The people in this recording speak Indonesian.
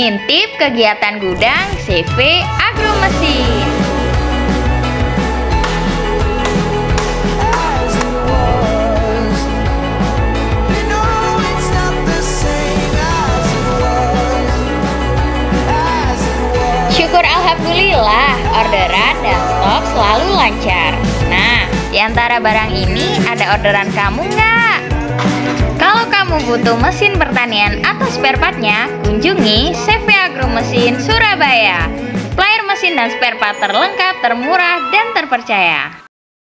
Intip kegiatan gudang CV Agro Mesin. Syukur alhamdulillah, orderan dan stok selalu lancar. Nah, di antara barang ini ada orderan kamu nggak? Kalau kamu butuh mesin pertanian atau spare partnya, kunjungi CV Agro Mesin Surabaya. Supplier mesin dan spare part terlengkap, termurah, dan terpercaya.